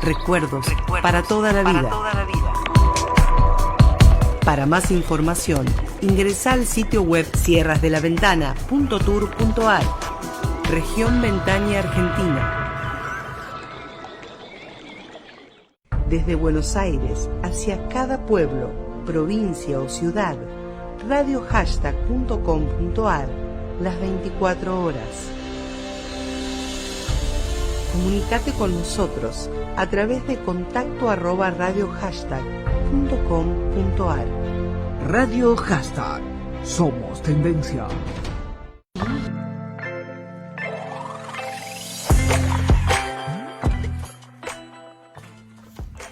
Recuerdos para toda la vida. Para más información, ingresa al sitio web sierrasdelaventana.tour.ar. Región Ventaña, Argentina. Desde Buenos Aires hacia cada pueblo, provincia o ciudad, radiohashtag.com.ar, las 24 horas. Comunicate con nosotros a través de contacto@radiohashtag.com.ar. Radio Hashtag. Somos tendencia.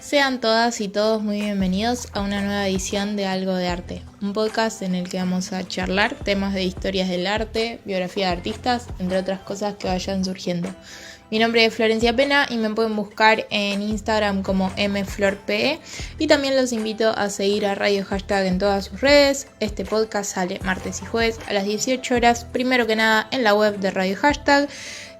Sean todas y todos muy bienvenidos a una nueva edición de Algo de Arte, un podcast en el que vamos a charlar temas de historias del arte, biografía de artistas, entre otras cosas que vayan surgiendo. Mi nombre es Florencia Pena y me pueden buscar en Instagram como mflorpe y también los invito a seguir a Radio Hashtag en todas sus redes. Este podcast sale martes y jueves a las 18 horas, primero que nada en la web de Radio Hashtag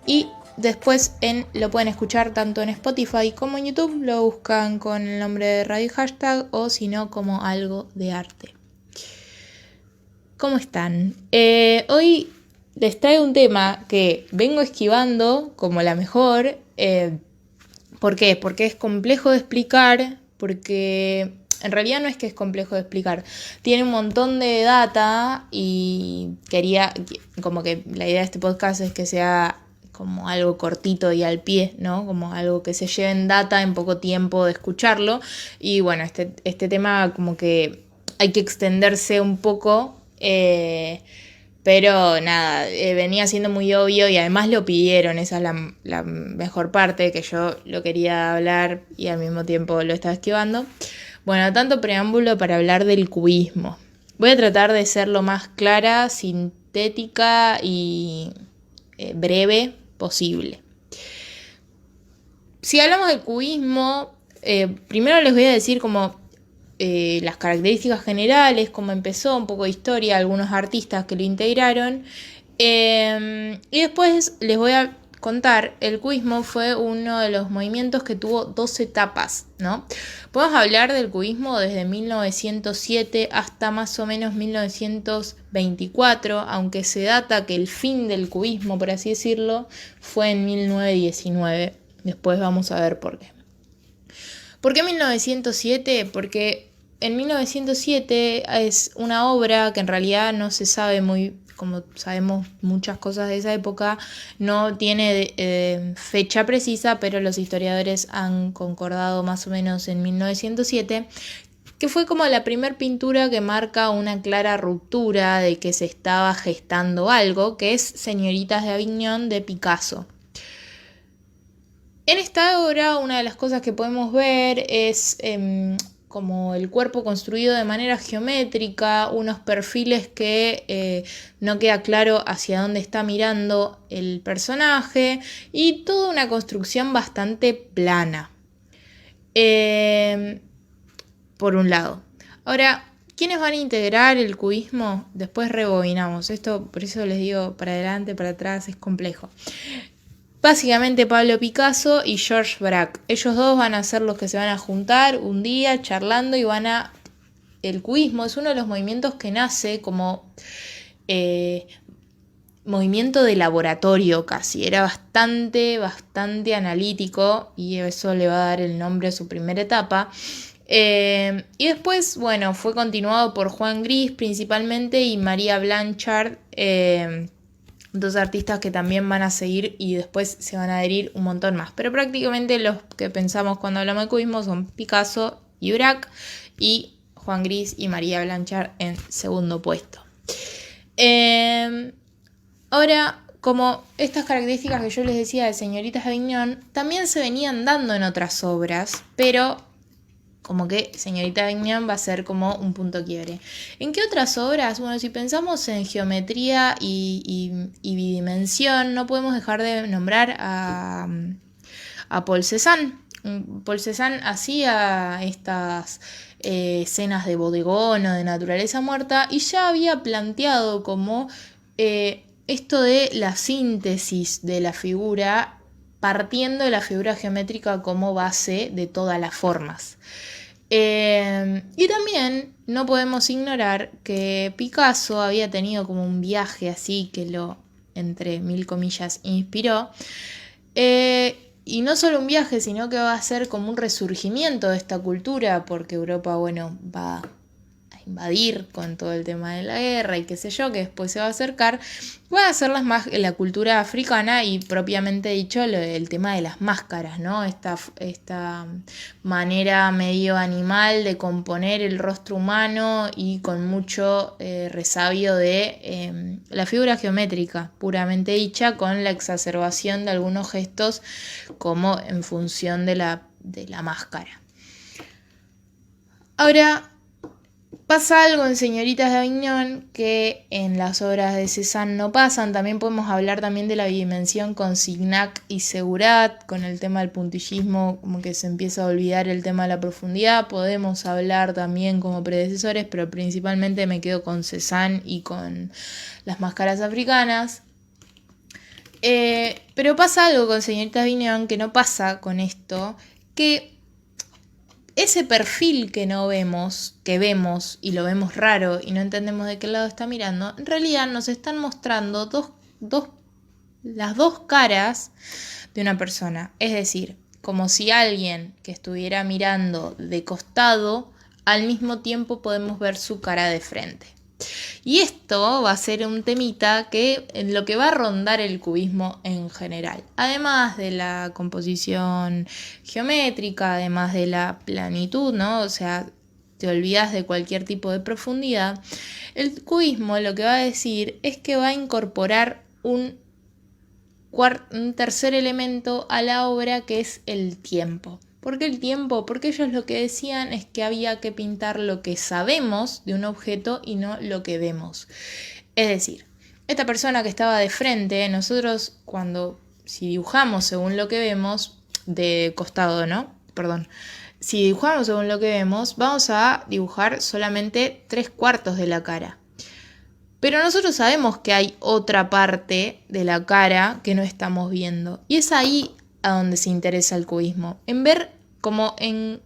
y después lo pueden escuchar tanto en Spotify como en YouTube, lo buscan con el nombre de Radio Hashtag o si no como Algo de Arte. ¿Cómo están? Hoy les traigo un tema que vengo esquivando como la mejor. ¿Por qué? Porque es complejo de explicar, porque en realidad no es que es complejo de explicar. Tiene un montón de data y como que la idea de este podcast es que sea como algo cortito y al pie, ¿no? Como algo que se lleve en data en poco tiempo de escucharlo. Y bueno, este tema como que hay que extenderse un poco, pero nada, venía siendo muy obvio y además lo pidieron, esa es la mejor parte, que yo lo quería hablar y al mismo tiempo lo estaba esquivando. Bueno, tanto preámbulo para hablar del cubismo. Voy a tratar de ser lo más clara, sintética y breve posible. Si hablamos del cubismo, primero les voy a decir como las características generales, cómo empezó, un poco de historia, algunos artistas que lo integraron, y después les voy a contar, el cubismo fue uno de los movimientos que tuvo 2 etapas, ¿no? Podemos hablar del cubismo desde 1907 hasta más o menos 1924, aunque se data que el fin del cubismo, por así decirlo, fue en 1919. Después vamos a ver por qué. ¿Por qué 1907? Porque en 1907 es una obra que en realidad no se sabe como sabemos muchas cosas de esa época, no tiene fecha precisa, pero los historiadores han concordado más o menos en 1907, que fue como la primer pintura que marca una clara ruptura de que se estaba gestando algo, que es Señoritas de Avignon de Picasso. En esta obra una de las cosas que podemos ver es como el cuerpo construido de manera geométrica, unos perfiles que no queda claro hacia dónde está mirando el personaje y toda una construcción bastante plana, por un lado. Ahora, ¿quiénes van a integrar el cubismo? Después rebobinamos. Esto, por eso les digo, para adelante, para atrás, es complejo. Básicamente Pablo Picasso y Georges Braque. Ellos dos van a ser los que se van a juntar un día charlando y el cubismo es uno de los movimientos que nace como movimiento de laboratorio casi. Era bastante analítico y eso le va a dar el nombre a su primera etapa. Y después, bueno, fue continuado por Juan Gris principalmente y María Blanchard, 2 artistas que también van a seguir y después se van a adherir un montón más. Pero prácticamente los que pensamos cuando hablamos de cubismo son Picasso y Braque y Juan Gris y María Blanchard en segundo puesto. Ahora, como estas características que yo les decía de Señoritas de Avignon también se venían dando en otras obras, pero como que Señorita Avignon va a ser como un punto quiebre. ¿En qué otras obras? Bueno, si pensamos en geometría y bidimensión, no podemos dejar de nombrar a Paul Cézanne. Paul Cézanne hacía estas escenas de bodegón o de naturaleza muerta y ya había planteado como esto de la síntesis de la figura partiendo de la figura geométrica como base de todas las formas. Y también no podemos ignorar que Picasso había tenido como un viaje así que lo, entre mil comillas, inspiró. Y no solo un viaje, sino que va a ser como un resurgimiento de esta cultura, porque Europa, bueno, va a invadir con todo el tema de la guerra y qué sé yo, que después se va a acercar, va a ser la cultura africana y propiamente dicho el tema de las máscaras, ¿no? Esta manera medio animal de componer el rostro humano y con mucho resabio de la figura geométrica, puramente dicha, con la exacerbación de algunos gestos como en función de la máscara. Ahora, pasa algo en Señoritas de Avignon que en las obras de Cézanne no pasan. También podemos hablar también de la bidimensión con Signac y Seurat, con el tema del puntillismo, como que se empieza a olvidar el tema de la profundidad. Podemos hablar también como predecesores, pero principalmente me quedo con Cézanne y con las máscaras africanas. Pero pasa algo con Señoritas de Avignon que no pasa con esto, que ese perfil que no vemos, que vemos y lo vemos raro y no entendemos de qué lado está mirando, en realidad nos están mostrando las dos caras de una persona. Es decir, como si alguien que estuviera mirando de costado, al mismo tiempo podemos ver su cara de frente. Y esto va a ser un temita que en lo que va a rondar el cubismo en general. Además de la composición geométrica, además de la planitud, ¿no? O sea, te olvidas de cualquier tipo de profundidad. El cubismo lo que va a decir es que va a incorporar un tercer elemento a la obra, que es el tiempo. ¿Por qué el tiempo? Porque ellos lo que decían es que había que pintar lo que sabemos de un objeto y no lo que vemos. Es decir, esta persona que estaba de frente, nosotros si dibujamos según lo que vemos, de costado, ¿no? Perdón. Si dibujamos según lo que vemos, vamos a dibujar solamente 3/4 de la cara. Pero nosotros sabemos que hay otra parte de la cara que no estamos viendo. Y es ahí a donde se interesa el cubismo, en ver como en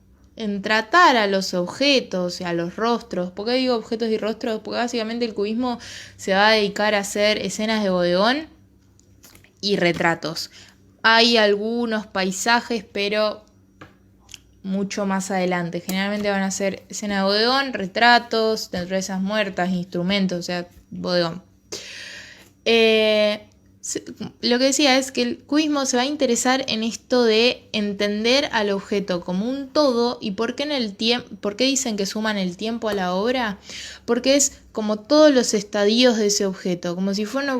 tratar a los objetos, a los rostros. ¿Por qué digo objetos y rostros? Porque básicamente el cubismo se va a dedicar a hacer escenas de bodegón y retratos. Hay algunos paisajes, pero mucho más adelante. Generalmente van a ser escenas de bodegón, retratos, dentro de esas muertas, instrumentos, o sea, bodegón. Lo que decía es que el cubismo se va a interesar en esto de entender al objeto como un todo. ¿Y por qué por qué dicen que suman el tiempo a la obra? Porque es como todos los estadios de ese objeto, como si fuera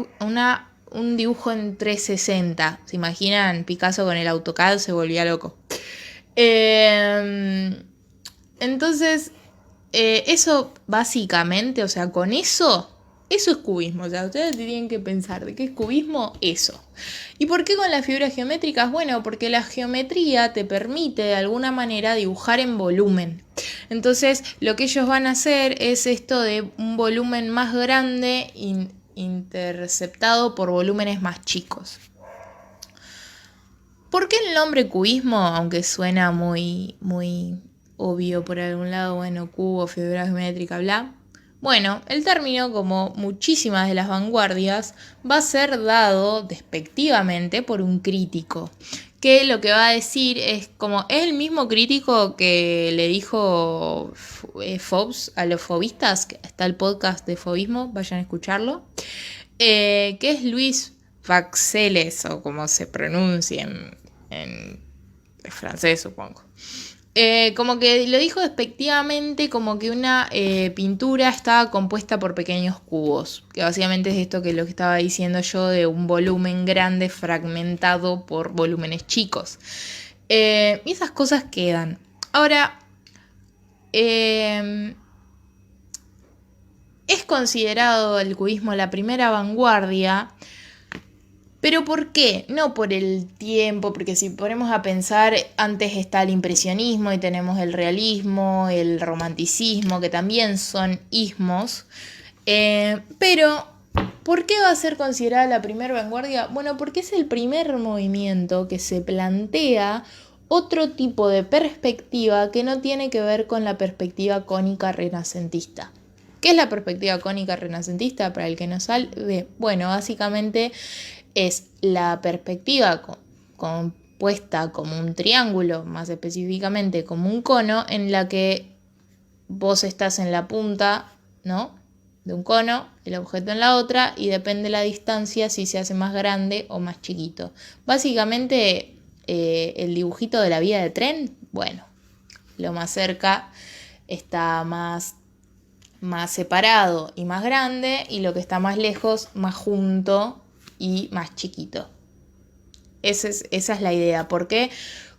un dibujo en 360. ¿Se imaginan? Picasso con el AutoCAD se volvía loco. Entonces, eso básicamente, o sea, con eso es cubismo. O sea, ustedes tienen que pensar de qué es cubismo, eso. ¿Y por qué con las figuras geométricas? Bueno, porque la geometría te permite de alguna manera dibujar en volumen. Entonces, lo que ellos van a hacer es esto de un volumen más grande interceptado por volúmenes más chicos. ¿Por qué el nombre cubismo? Aunque suena muy, muy obvio por algún lado, bueno, cubo, figura geométrica, bla. Bueno, el término, como muchísimas de las vanguardias, va a ser dado despectivamente por un crítico, que lo que va a decir es como es el mismo crítico que le dijo Fobs a los fobistas, que está el podcast de fobismo, vayan a escucharlo, que es Luis Vaxelles, o como se pronuncia en francés, supongo. Como que lo dijo despectivamente, como que una pintura estaba compuesta por pequeños cubos, que básicamente es esto que lo que estaba diciendo yo de un volumen grande fragmentado por volúmenes chicos. Y esas cosas quedan. Ahora, es considerado el cubismo la primera vanguardia. ¿Pero por qué? No por el tiempo, porque si ponemos a pensar, antes está el impresionismo y tenemos el realismo, el romanticismo, que también son ismos, pero ¿Por qué va a ser considerada la primera vanguardia? Bueno, porque es el primer movimiento que se plantea otro tipo de perspectiva que no tiene que ver con la perspectiva cónica renacentista. ¿Qué es la perspectiva cónica renacentista? Para el que no sabe, bueno, básicamente es la perspectiva compuesta como un triángulo, más específicamente como un cono, en la que vos estás en la punta, ¿no?, de un cono, el objeto en la otra, y depende la distancia si se hace más grande o más chiquito. Básicamente, el dibujito de la vía de tren, bueno, lo más cerca está más separado y más grande, y lo que está más lejos, más junto y más chiquito. Esa es la idea. ¿Por qué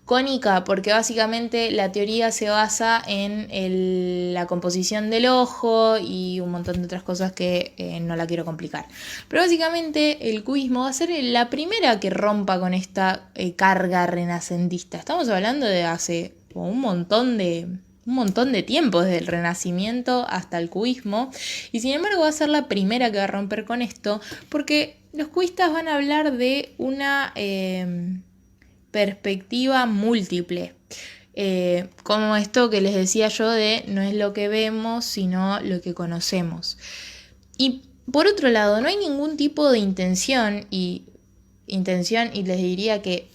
cónica? Porque básicamente la teoría se basa en la composición del ojo y un montón de otras cosas que no la quiero complicar. Pero básicamente el cubismo va a ser la primera que rompa con esta carga renacentista. Estamos hablando de hace un montón de tiempo, desde el Renacimiento hasta el cubismo, y sin embargo va a ser la primera que va a romper con esto, porque los cubistas van a hablar de una perspectiva múltiple, como esto que les decía yo de no es lo que vemos, sino lo que conocemos. Y por otro lado, no hay ningún tipo de intención, y les diría que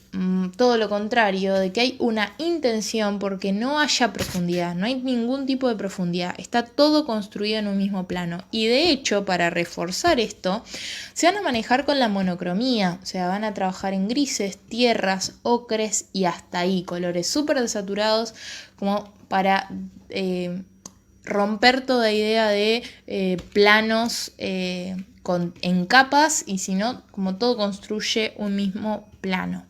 todo lo contrario, de que hay una intención porque no haya profundidad, no hay ningún tipo de profundidad, está todo construido en un mismo plano. Y de hecho, para reforzar esto, se van a manejar con la monocromía, o sea, van a trabajar en grises, tierras, ocres y hasta ahí, colores súper desaturados, como para romper toda idea de planos en capas, y si no, como todo construye un mismo plano.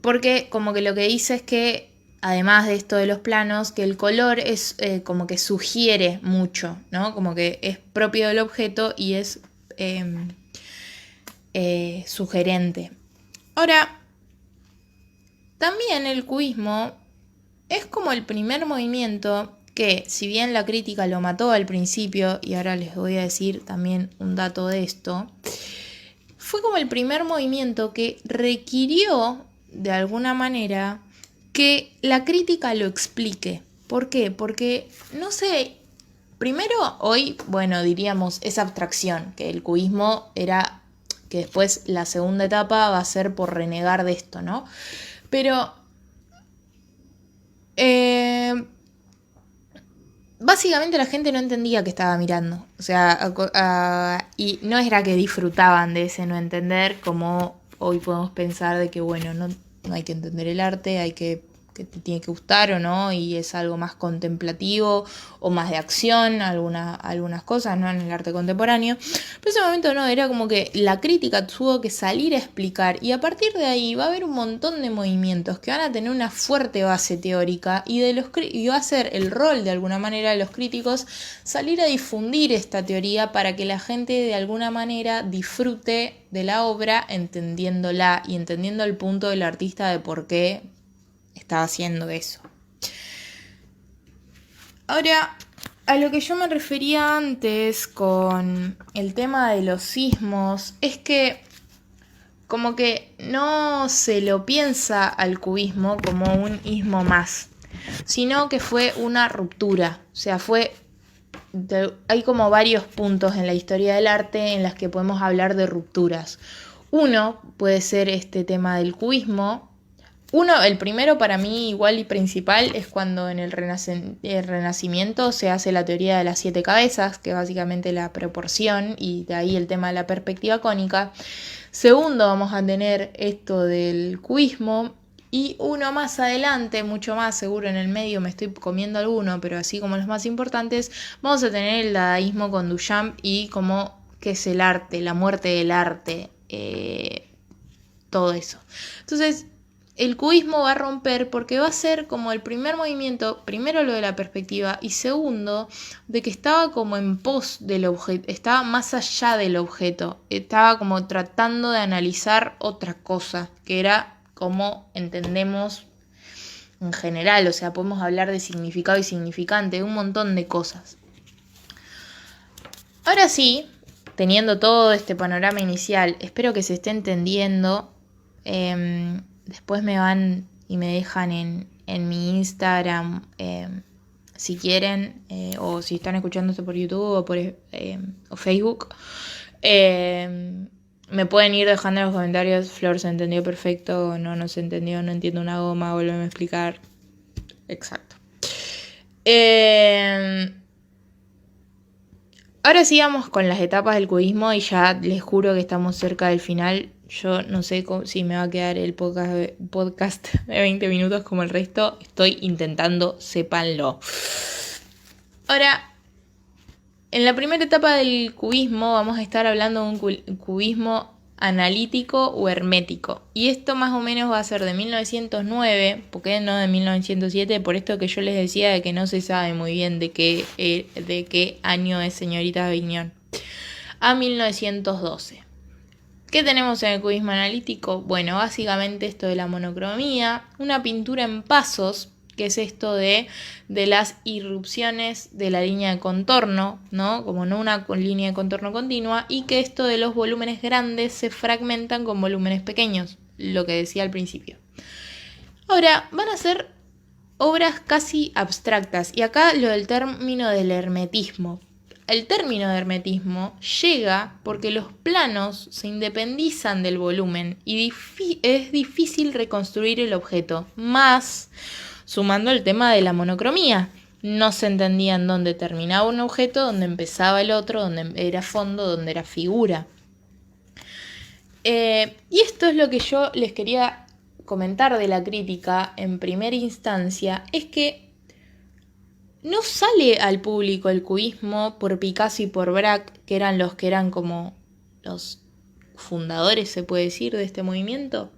Porque como que lo que dice es que, además de esto de los planos, que el color es como que sugiere mucho, ¿no? Como que es propio del objeto y es sugerente. Ahora, también el cubismo es como el primer movimiento que, si bien la crítica lo mató al principio, y ahora les voy a decir también un dato de esto, fue como el primer movimiento que requirió, de alguna manera, que la crítica lo explique. ¿Por qué? Porque, no sé, primero hoy, bueno, diríamos, es abstracción, que el cubismo era, que después la segunda etapa va a ser por renegar de esto, ¿no? Pero básicamente la gente no entendía que estaba mirando. O sea, y no era que disfrutaban de ese no entender, como hoy podemos pensar de que, bueno, no hay que entender el arte, hay que te tiene que gustar o no, y es algo más contemplativo o más de acción, algunas cosas, ¿no?, en el arte contemporáneo. Pero ese momento no, era como que la crítica tuvo que salir a explicar, y a partir de ahí va a haber un montón de movimientos que van a tener una fuerte base teórica, y va a ser el rol de alguna manera de los críticos salir a difundir esta teoría para que la gente de alguna manera disfrute de la obra entendiéndola y entendiendo el punto del artista de por qué estaba haciendo eso. Ahora, a lo que yo me refería antes con el tema de los sismos es que como que no se lo piensa al cubismo como un ismo más, sino que fue una ruptura. O sea, hay como varios puntos en la historia del arte en las que podemos hablar de rupturas. Uno puede ser este tema del cubismo. El primero para mí igual y principal es cuando en el Renacimiento se hace la teoría de las 7 cabezas, que es básicamente la proporción, y de ahí el tema de la perspectiva cónica. Segundo, vamos a tener esto del cubismo, y uno más adelante, mucho más seguro en el medio, me estoy comiendo alguno, pero así como los más importantes, vamos a tener el dadaísmo con Duchamp y como qué es el arte, la muerte del arte, todo eso. Entonces, el cubismo va a romper porque va a ser como el primer movimiento, primero lo de la perspectiva, y segundo, de que estaba como en pos del objeto, estaba más allá del objeto, estaba como tratando de analizar otra cosa, que era como entendemos en general, o sea, podemos hablar de significado y significante, de un montón de cosas. Ahora sí, teniendo todo este panorama inicial, espero que se esté entendiendo. Después me van y me dejan en mi Instagram, si quieren, o si están escuchando esto por YouTube o Facebook. Me pueden ir dejando en los comentarios: Flor, ¿se entendió perfecto? No se entendió, no entiendo una goma, vuélveme a explicar. Exacto. Ahora sigamos con las etapas del cubismo y ya les juro que estamos cerca del final. Yo no sé si me va a quedar el podcast de 20 minutos como el resto. Estoy intentando, sépanlo. Ahora, en la primera etapa del cubismo vamos a estar hablando de un cubismo analítico o hermético. Y esto más o menos va a ser de 1909, ¿por qué no de 1907? Por esto que yo les decía de que no se sabe muy bien de qué año es Señorita Avignon, a 1912. ¿Qué tenemos en el cubismo analítico? Bueno, básicamente esto de la monocromía, una pintura en pasos, que es esto de las irrupciones de la línea de contorno, ¿no? Como no una línea de contorno continua, y que esto de los volúmenes grandes se fragmentan con volúmenes pequeños, lo que decía al principio. Ahora, van a ser obras casi abstractas, y acá lo del término del hermetismo. El término de hermetismo llega porque los planos se independizan del volumen y es difícil reconstruir el objeto, más sumando el tema de la monocromía. No se entendía en dónde terminaba un objeto, dónde empezaba el otro, dónde era fondo, dónde era figura. Y esto es lo que yo les quería comentar de la crítica en primera instancia, es que no sale al público el cubismo por Picasso y por Braque, que eran como los fundadores, se puede decir, de este movimiento.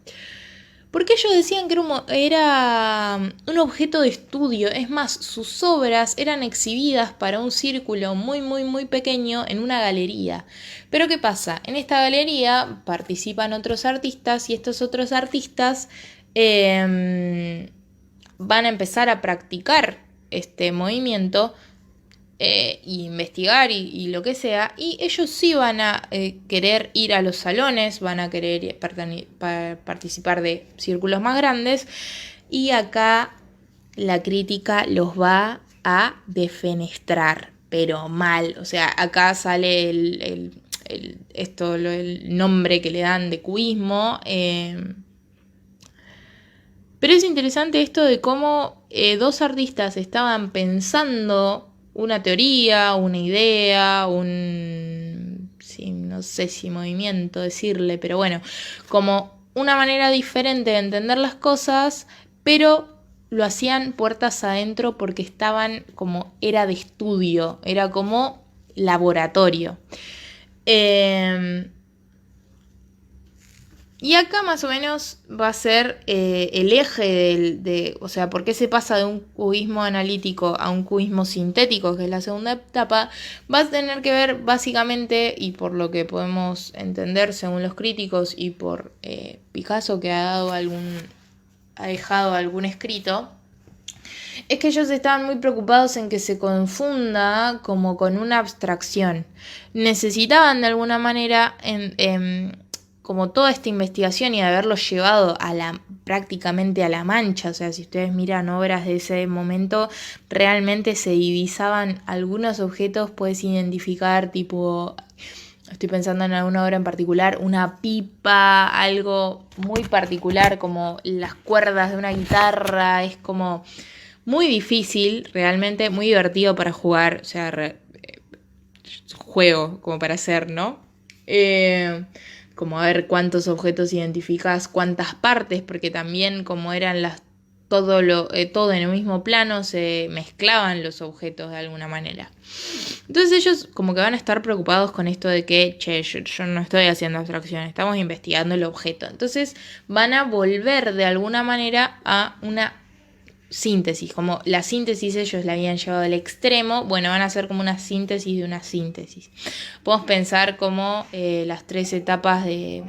Porque ellos decían que era un objeto de estudio. Es más, sus obras eran exhibidas para un círculo muy, muy, muy pequeño en una galería. Pero ¿qué pasa? En esta galería participan otros artistas y estos otros artistas van a empezar a practicar este movimiento, investigar y lo que sea, y ellos sí van a querer ir a los salones, van a querer participar de círculos más grandes, y acá la crítica los va a defenestrar, pero mal. O sea, acá sale el nombre que le dan de cubismo, pero es interesante esto de cómo dos artistas estaban pensando una teoría, una idea, no sé si movimiento decirle, pero bueno, como una manera diferente de entender las cosas, pero lo hacían puertas adentro porque era de estudio, era como laboratorio. Y acá más o menos va a ser el eje o sea, por qué se pasa de un cubismo analítico a un cubismo sintético, que es la segunda etapa, va a tener que ver básicamente, y por lo que podemos entender según los críticos y por Picasso, que ha dejado algún escrito, es que ellos estaban muy preocupados en que se confunda como con una abstracción. Necesitaban de alguna manera como toda esta investigación y haberlo llevado prácticamente a la mancha. O sea, si ustedes miran obras de ese momento, realmente se divisaban algunos objetos, puedes identificar, tipo, estoy pensando en alguna obra en particular, una pipa, algo muy particular como las cuerdas de una guitarra. Es como muy difícil, realmente muy divertido para jugar, o sea, juego como para hacer, ¿no? Como a ver cuántos objetos identificás, cuántas partes, porque también como eran todo en el mismo plano, se mezclaban los objetos de alguna manera. Entonces ellos como que van a estar preocupados con esto de que, yo no estoy haciendo abstracción, estamos investigando el objeto. Entonces van a volver de alguna manera a una síntesis, como la síntesis ellos la habían llevado al extremo, bueno, van a ser como una síntesis de una síntesis. Podemos pensar como las 3 etapas de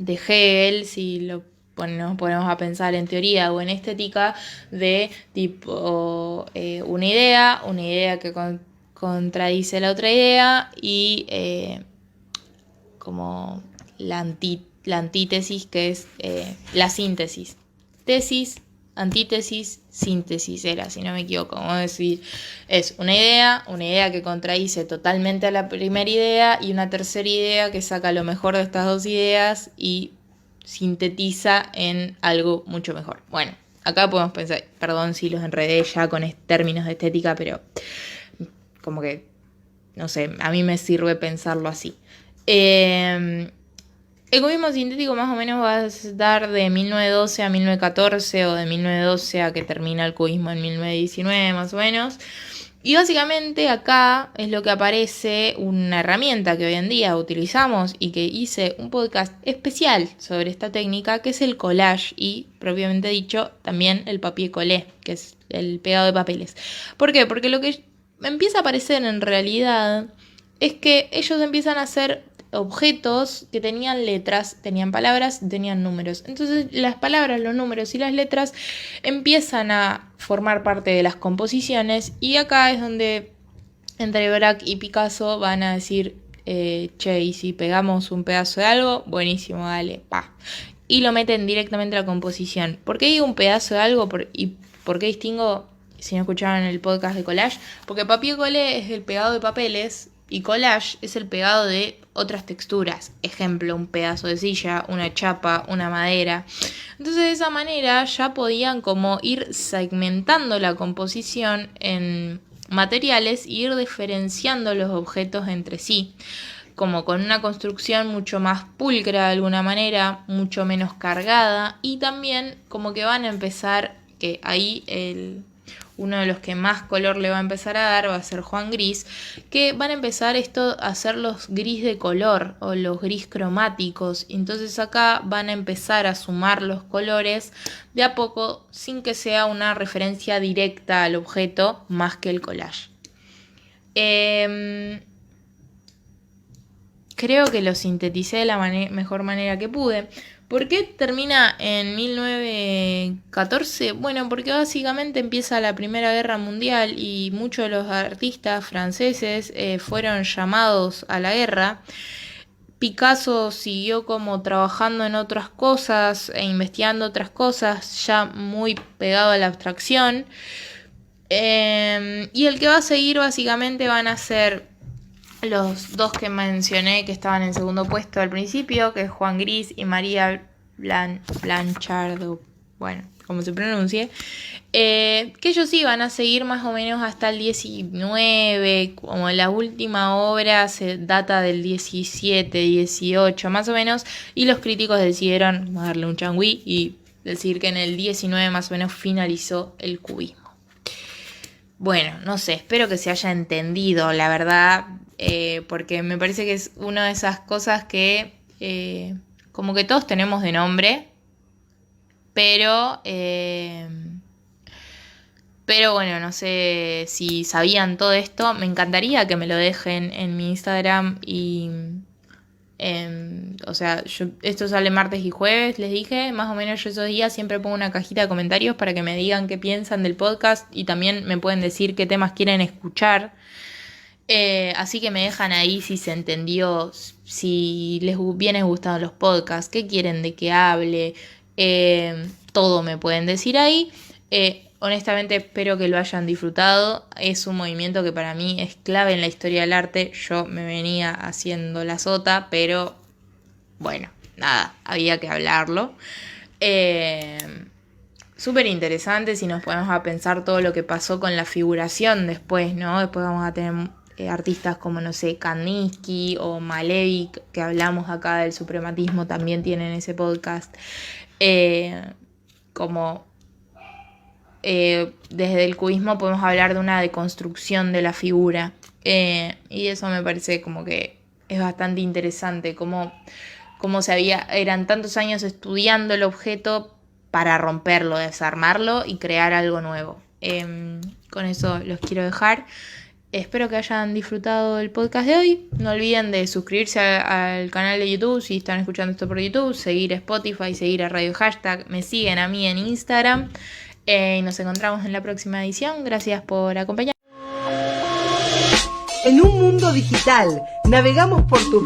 Hegel, si lo nos ponemos a pensar en teoría o en estética de tipo una idea que contradice la otra idea y como la antítesis, que es la síntesis. Tesis, antítesis, síntesis era, si no me equivoco. Vamos a decir, es una idea que contradice totalmente a la primera idea y una tercera idea que saca lo mejor de estas dos ideas y sintetiza en algo mucho mejor. Bueno, acá podemos pensar, perdón si los enredé ya con términos de estética, pero como que, no sé, a mí me sirve pensarlo así. El cubismo sintético más o menos va a dar de 1912 a 1914 o de 1912 a que termina el cubismo en 1919 más o menos. Y básicamente acá es lo que aparece una herramienta que hoy en día utilizamos y que hice un podcast especial sobre esta técnica, que es el collage y, propiamente dicho, también el papier-collé, que es el pegado de papeles. ¿Por qué? Porque lo que empieza a aparecer en realidad es que ellos empiezan a hacer objetos que tenían letras, tenían palabras, tenían números. Entonces las palabras, los números y las letras empiezan a formar parte de las composiciones y acá es donde entre Braque y Picasso van a decir, che, y si pegamos un pedazo de algo, buenísimo, dale, pa. Y lo meten directamente a la composición. ¿Por qué digo un pedazo de algo? ¿Y por qué distingo, si no escuchaban el podcast de collage? Porque papier-collé es el pegado de papeles y collage es el pegado de otras texturas. Ejemplo, un pedazo de silla, una chapa, una madera. Entonces de esa manera ya podían como ir segmentando la composición en materiales e ir diferenciando los objetos entre sí. Como con una construcción mucho más pulcra de alguna manera, mucho menos cargada. Y también como que van a empezar, que ahí uno de los que más color le va a empezar a dar va a ser Juan Gris, que van a empezar a hacer los gris de color o los gris cromáticos. Entonces acá van a empezar a sumar los colores de a poco sin que sea una referencia directa al objeto más que el collage. Creo que lo sinteticé de la mejor manera que pude. ¿Por qué termina en 1914? Bueno, porque básicamente empieza la Primera Guerra Mundial y muchos de los artistas franceses fueron llamados a la guerra. Picasso siguió como trabajando en otras cosas e investigando otras cosas, ya muy pegado a la abstracción. Y el que va a seguir básicamente van a ser los dos que mencioné que estaban en segundo puesto al principio, que es Juan Gris y María Blanchard, bueno, como se pronuncie, que ellos sí van a seguir más o menos hasta el 19, como la última obra se data del 17, 18 más o menos, y los críticos decidieron darle un changüí y decir que en el 19 más o menos finalizó el cubismo. Bueno, no sé, espero que se haya entendido, la verdad, porque me parece que es una de esas cosas que como que todos tenemos de nombre, pero bueno, no sé si sabían todo esto. Me encantaría que me lo dejen en mi Instagram y o sea, esto sale martes y jueves, les dije, más o menos yo esos días siempre pongo una cajita de comentarios para que me digan qué piensan del podcast y también me pueden decir qué temas quieren escuchar. Así que me dejan ahí si se entendió, si les vienen gustando los podcasts, qué quieren de que hable, todo me pueden decir ahí. Honestamente espero que lo hayan disfrutado. Es un movimiento que para mí es clave en la historia del arte. Yo me venía haciendo la sota, pero bueno, nada, había que hablarlo. Súper interesante si nos ponemos a pensar todo lo que pasó con la figuración después, ¿no? Después vamos a tener artistas como, no sé, Kandinsky o Malevich, que hablamos acá del suprematismo, también tienen ese podcast. Desde el cubismo podemos hablar de una deconstrucción de la figura y eso me parece como que es bastante interesante, como eran tantos años estudiando el objeto para romperlo, desarmarlo y crear algo nuevo. Con eso los quiero dejar. Espero que hayan disfrutado el podcast de hoy. No olviden de suscribirse al canal de YouTube si están escuchando esto por YouTube, seguir Spotify, seguir a Radio Hashtag, me siguen a mí en Instagram y nos encontramos en la próxima edición. Gracias por acompañarnos. En un mundo digital, navegamos por tus